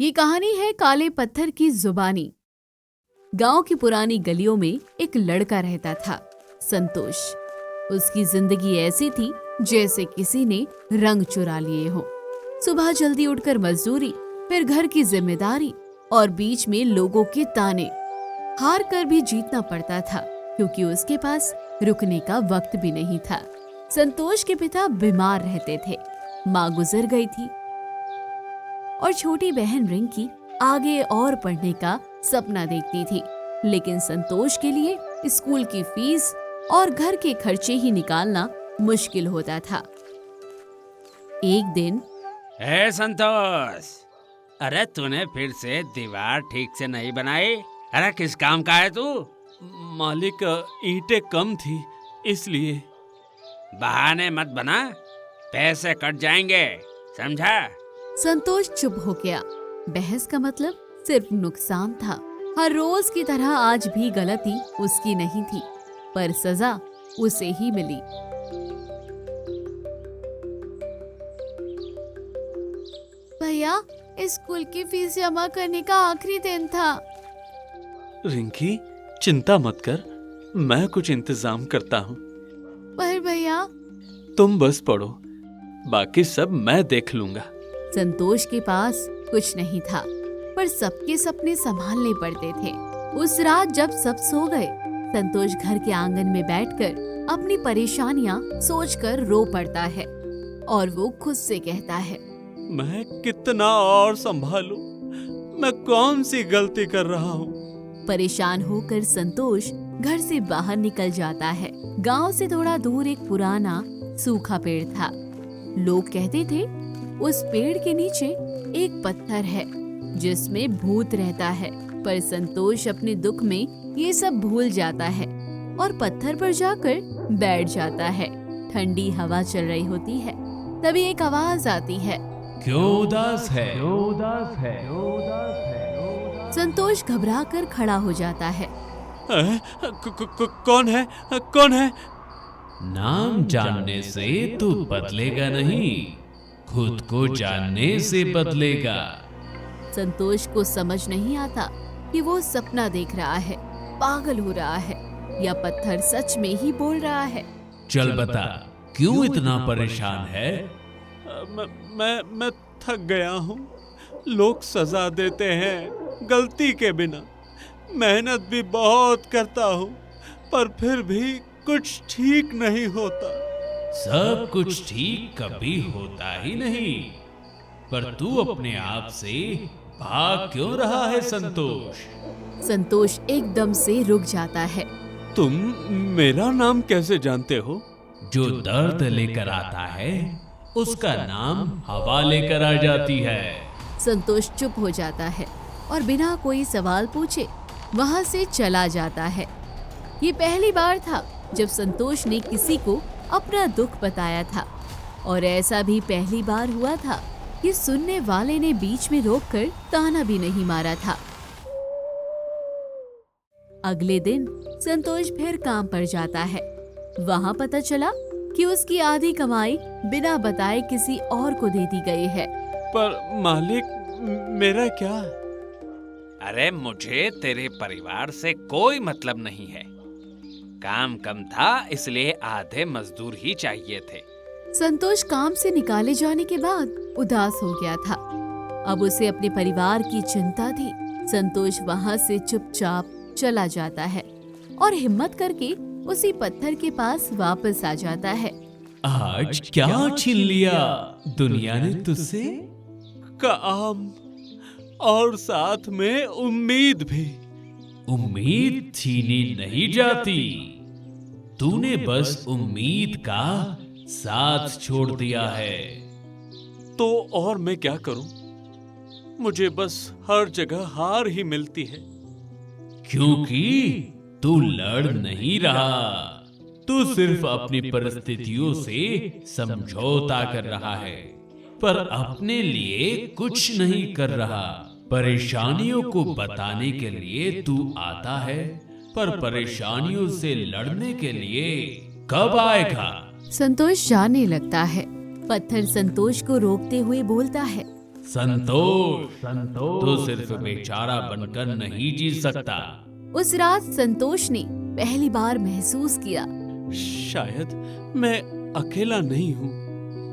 ये कहानी है काले पत्थर की जुबानी। गांव की पुरानी गलियों में एक लड़का रहता था, संतोष। उसकी जिंदगी ऐसी थी जैसे किसी ने रंग चुरा लिए हो। सुबह जल्दी उठकर मजदूरी, फिर घर की जिम्मेदारी और बीच में लोगों के ताने। हार कर भी जीतना पड़ता था क्योंकि उसके पास रुकने का वक्त भी नहीं था। संतोष के पिता बीमार रहते थे, माँ गुजर गई थी और छोटी बहन रिंकी आगे और पढ़ने का सपना देखती थी। लेकिन संतोष के लिए स्कूल की फीस और घर के खर्चे ही निकालना मुश्किल होता था। एक दिन, हे संतोष, अरे तूने फिर से दीवार ठीक से नहीं बनाई? अरे किस काम का है तू? मालिक, ईंटें कम थी इसलिए। बहाने मत बना, पैसे कट जाएंगे, समझा? संतोष चुप हो गया। बहस का मतलब सिर्फ नुकसान था। हर रोज की तरह आज भी गलती उसकी नहीं थी, पर सजा उसे ही मिली। भैया, स्कूल की फीस जमा करने का आखिरी दिन था। रिंकी, चिंता मत कर, मैं कुछ इंतजाम करता हूँ। पर भैया, तुम बस पढ़ो, बाकी सब मैं देख लूंगा। संतोष के पास कुछ नहीं था, पर सबके सपने संभालने पड़ते थे। उस रात जब सब सो गए, संतोष घर के आंगन में बैठकर अपनी परेशानियां सोचकर रो पड़ता है और वो खुद से कहता है, मैं कितना और संभालूं? मैं कौन सी गलती कर रहा हूँ? परेशान होकर संतोष घर से बाहर निकल जाता है। गांव से थोड़ा दूर एक पुराना सूखा पेड़ था। लोग कहते थे उस पेड़ के नीचे एक पत्थर है जिसमें भूत रहता है। पर संतोष अपने दुख में ये सब भूल जाता है और पत्थर पर जाकर बैठ जाता है। ठंडी हवा चल रही होती है, तभी एक आवाज आती है, क्यों उदास है? संतोष घबरा कर खड़ा हो जाता है। कौन है? कौन है? नाम जानने से तू बदलेगा नहीं, खुद को जानने से बदलेगा। संतोष को समझ नहीं आता कि वो सपना देख रहा है, पागल हो रहा है या पत्थर सच में ही बोल रहा है। चल बता, क्यों इतना परेशान है? मैं थक गया हूँ। लोग सजा देते हैं गलती के बिना। मेहनत भी बहुत करता हूँ, पर फिर भी कुछ ठीक नहीं होता। सब कुछ ठीक कभी होता ही नहीं, पर तू अपने आप से भाग क्यों रहा है संतोष? संतोष एकदम से रुक जाता है। तुम मेरा नाम कैसे जानते हो? जो दर्द लेकर आता है उसका नाम हवा लेकर आ जाती है। संतोष चुप हो जाता है और बिना कोई सवाल पूछे वहां से चला जाता है। ये पहली बार था जब संतोष ने किसी को अपना दुख बताया था, और ऐसा भी पहली बार हुआ था कि सुनने वाले ने बीच में रोककर ताना भी नहीं मारा था। अगले दिन संतोष फिर काम पर जाता है। वहां पता चला कि उसकी आधी कमाई बिना बताए किसी और को दे दी गई है। पर मालिक, मेरा क्या? अरे मुझे तेरे परिवार से कोई मतलब नहीं है। काम कम था इसलिए आधे मजदूर ही चाहिए थे। संतोष काम से निकाले जाने के बाद उदास हो गया था। अब उसे अपने परिवार की चिंता थी। संतोष वहां से चुपचाप चला जाता है और हिम्मत करके उसी पत्थर के पास वापस आ जाता है। आज क्या छीन लिया दुनिया ने तुझसे? काम और साथ में उम्मीद भी। उम्मीद छीनी नहीं जाती, तूने बस उम्मीद का साथ छोड़ दिया है। तो और मैं क्या करूं? मुझे बस हर जगह हार ही मिलती है। क्योंकि तू लड़ नहीं रहा, तू सिर्फ अपनी परिस्थितियों से समझौता कर रहा है, पर अपने लिए कुछ नहीं कर रहा। परेशानियों को बताने के लिए तू आता है, पर परेशानियों से लड़ने के लिए कब आएगा? संतोष जाने लगता है। पत्थर संतोष को रोकते हुए बोलता है, संतोष, तो सिर्फ बेचारा बनकर नहीं जी सकता। उस रात संतोष ने पहली बार महसूस किया। शायद मैं अकेला नहीं हूँ।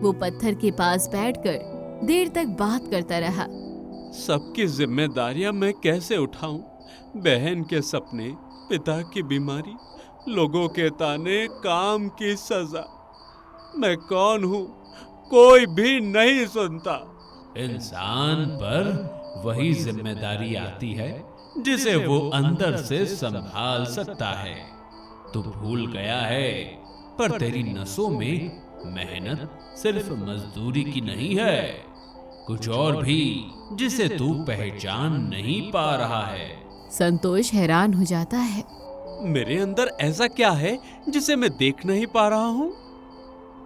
वो पत्थर के पास बैठकर देर तक बात करता रहा। सबकी जिम्मेदारियां मैं कैसे उठाऊं? बहन के सपने, पिता की बीमारी, लोगों के ताने, काम की सजा। मैं कौन हूँ? कोई भी नहीं सुनता। इंसान पर वही जिम्मेदारी आती है जिसे वो अंदर से संभाल सकता है। तू भूल गया है, पर तेरी नसों में मेहनत सिर्फ मजदूरी की नहीं है, कुछ और भी जिसे तू पहचान नहीं पा रहा है। संतोष हैरान हो जाता है। मेरे अंदर ऐसा क्या है जिसे मैं देख नहीं पा रहा हूँ?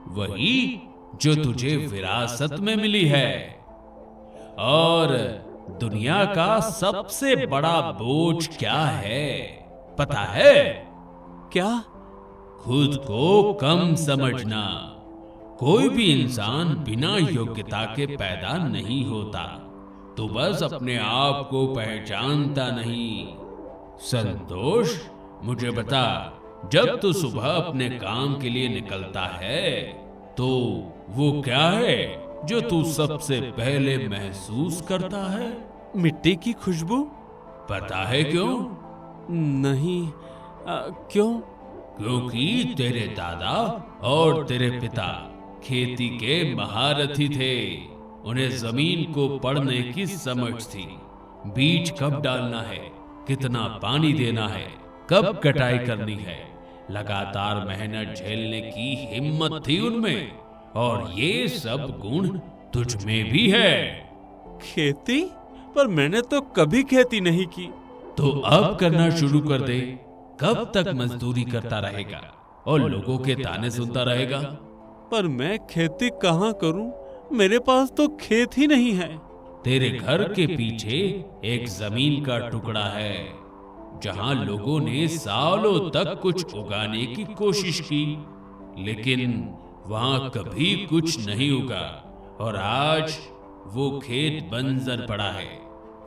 वही जो तुझे विरासत में मिली है। और दुनिया का सबसे बड़ा बोझ क्या है पता है? क्या? खुद को कम समझना। कोई भी इंसान बिना योग्यता के पैदा नहीं होता, तो बस अपने आप को पहचानता नहीं। संतोष, मुझे बता, जब तू सुबह अपने काम के लिए निकलता है तो वो क्या है जो तू सबसे पहले महसूस करता है? मिट्टी की खुशबू। पता है क्यों? नहीं। क्यों? क्योंकि तेरे दादा और तेरे पिता खेती के महारथी थे। उन्हें जमीन को पढ़ने की समझ थी। बीज कब डालना है, कितना पानी देना है, कब कटाई करनी है, लगातार मेहनत झेलने की हिम्मत थी उनमें। और ये सब गुण तुझ में भी है। खेती? पर मैंने तो कभी खेती नहीं की। तो अब करना शुरू कर दे। कब तक मजदूरी करता रहेगा और लोगों के ताने सुनता रहेगा? पर मैं खेती कहाँ करूं? मेरे पास तो खेत ही नहीं है। तेरे घर के पीछे एक जमीन का टुकड़ा है जहां लोगों ने सालों तक कुछ उगाने की कोशिश की, लेकिन वहां कभी कुछ नहीं उगा। और आज वो खेत बंजर पड़ा है।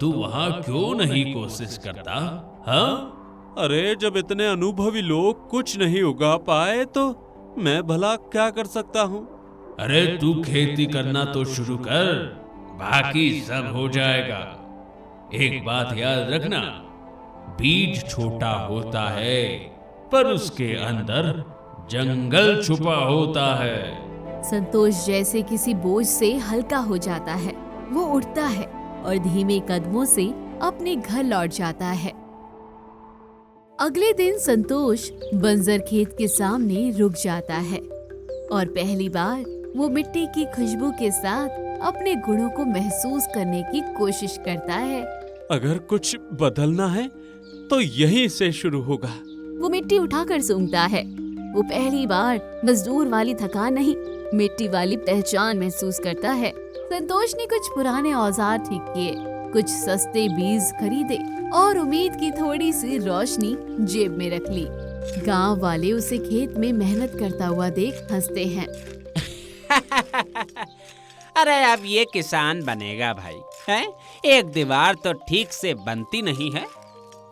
तू वहां क्यों नहीं कोशिश करता? हाँ? अरे, जब इतने अनुभवी लोग कुछ नहीं उगा पाए तो मैं भला क्या कर सकता हूँ? अरे तू खेती करना तो शुरू कर, बाकी सब हो जाएगा। एक बात याद रखना, बीज छोटा होता है पर उसके अंदर जंगल छुपा होता है। संतोष जैसे किसी बोझ से हल्का हो जाता है। वो उठता है और धीमे कदमों से अपने घर लौट जाता है। अगले दिन संतोष बंजर खेत के सामने रुक जाता है और पहली बार वो मिट्टी की खुशबू के साथ अपने गुणों को महसूस करने की कोशिश करता है। अगर कुछ बदलना है तो यहीं से शुरू होगा। वो मिट्टी उठाकर सूंघता है। वो पहली बार मजदूर वाली थकान नहीं, मिट्टी वाली पहचान महसूस करता है। संतोष ने कुछ पुराने औजार ठीक किए, कुछ सस्ते बीज खरीदे और उम्मीद की थोड़ी सी रोशनी जेब में रख ली। गांव वाले उसे खेत में मेहनत करता हुआ देख हंसते हैं। अरे अब ये किसान बनेगा भाई, हैं? एक दीवार तो ठीक से बनती नहीं है,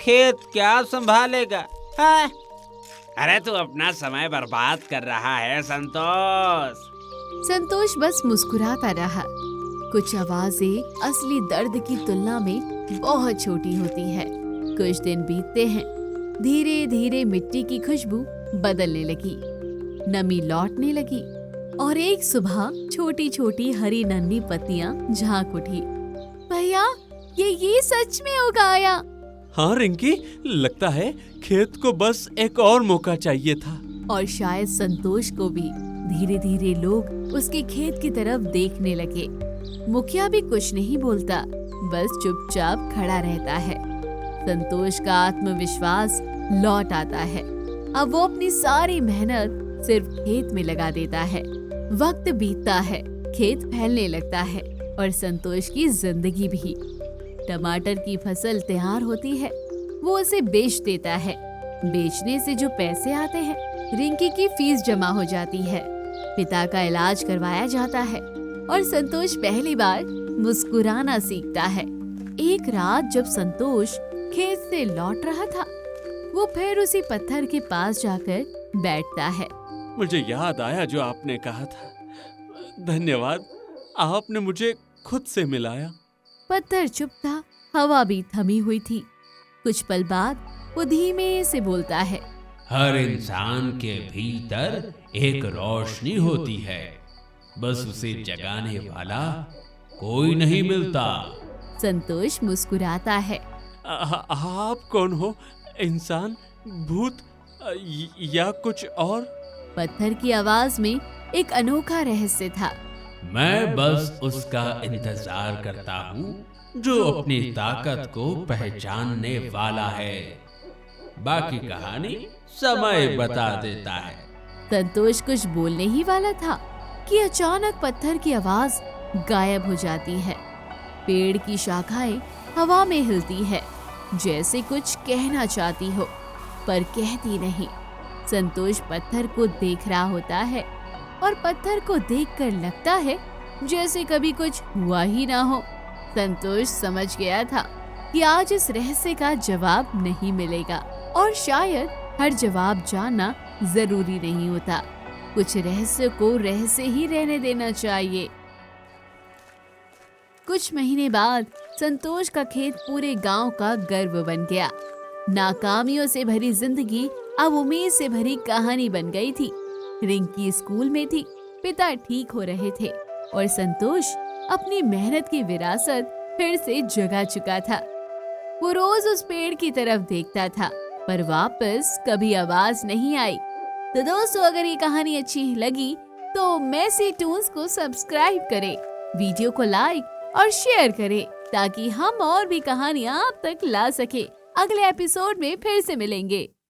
खेत क्या संभालेगा? हैं? अरे तू अपना समय बर्बाद कर रहा है संतोष। संतोष बस मुस्कुराता रहा। कुछ आवाजें असली दर्द की तुलना में बहुत छोटी होती है। कुछ दिन बीतते हैं। धीरे धीरे मिट्टी की खुशबू बदलने लगी, नमी लौटने लगी और एक सुबह छोटी छोटी हरी नन्ही पत्तियां झांक उठी। भैया, ये सच में उगाया? हाँ रिंकी, लगता है खेत को बस एक और मौका चाहिए था। और शायद संतोष को भी। धीरे धीरे लोग उसके खेत की तरफ देखने लगे। मुखिया भी कुछ नहीं बोलता, बस चुपचाप खड़ा रहता है। संतोष का आत्मविश्वास लौट आता है। अब वो अपनी सारी मेहनत सिर्फ खेत में लगा देता है। वक्त बीतता है, खेत फैलने लगता है और संतोष की जिंदगी भी। टमाटर की फसल तैयार होती है, वो उसे बेच देता है। बेचने से जो पैसे आते हैं, रिंकी की फीस जमा हो जाती है। पिता का इलाज करवाया जाता है और संतोष पहली बार मुस्कुराना सीखता है। एक रात जब संतोष खेत से लौट रहा था, वो फिर उसी पत्थर के पास जाकर बैठता है। मुझे याद आया जो आपने कहा था। धन्यवाद, आपने मुझे खुद से मिलाया। पत्थर चुप था, हवा भी थमी हुई थी। कुछ पल बाद वो धीमे से बोलता है, हर इंसान के भीतर एक रोशनी होती है, बस उसे जगाने वाला कोई नहीं मिलता। संतोष मुस्कुराता है। आप कौन हो? इंसान, भूत या कुछ और? पत्थर की आवाज में एक अनोखा रहस्य था। मैं बस उसका इंतजार करता हूँ जो अपनी ताकत को पहचानने वाला है। बाकी कहानी समय बता देता है। संतोष कुछ बोलने ही वाला था कि अचानक पत्थर की आवाज गायब हो जाती है। पेड़ की शाखाएं हवा में हिलती है, जैसे कुछ कहना चाहती हो पर कहती नहीं। संतोष पत्थर को देख रहा होता है और पत्थर को देखकर लगता है जैसे कभी कुछ हुआ ही ना हो। संतोष समझ गया था कि आज इस रहस्य का जवाब नहीं मिलेगा और शायद हर जवाब जानना जरूरी नहीं होता। कुछ रहस्य को रहस्य ही रहने देना चाहिए। कुछ महीने बाद संतोष का खेत पूरे गांव का गर्व बन गया। नाकामियों से भरी जिंदगी अब उम्मीद से भरी कहानी बन गई थी। रिंकी स्कूल में थी, पिता ठीक हो रहे थे और संतोष अपनी मेहनत की विरासत फिर से जगा चुका था। वो रोज उस पेड़ की तरफ देखता था पर वापस कभी आवाज नहीं आई। तो दोस्तों, अगर ये कहानी अच्छी लगी तो मेसी टून्स को सब्सक्राइब करें, वीडियो को लाइक और शेयर करें ताकि हम और भी कहानियां आप तक ला सके। अगले एपिसोड में फिर से मिलेंगे।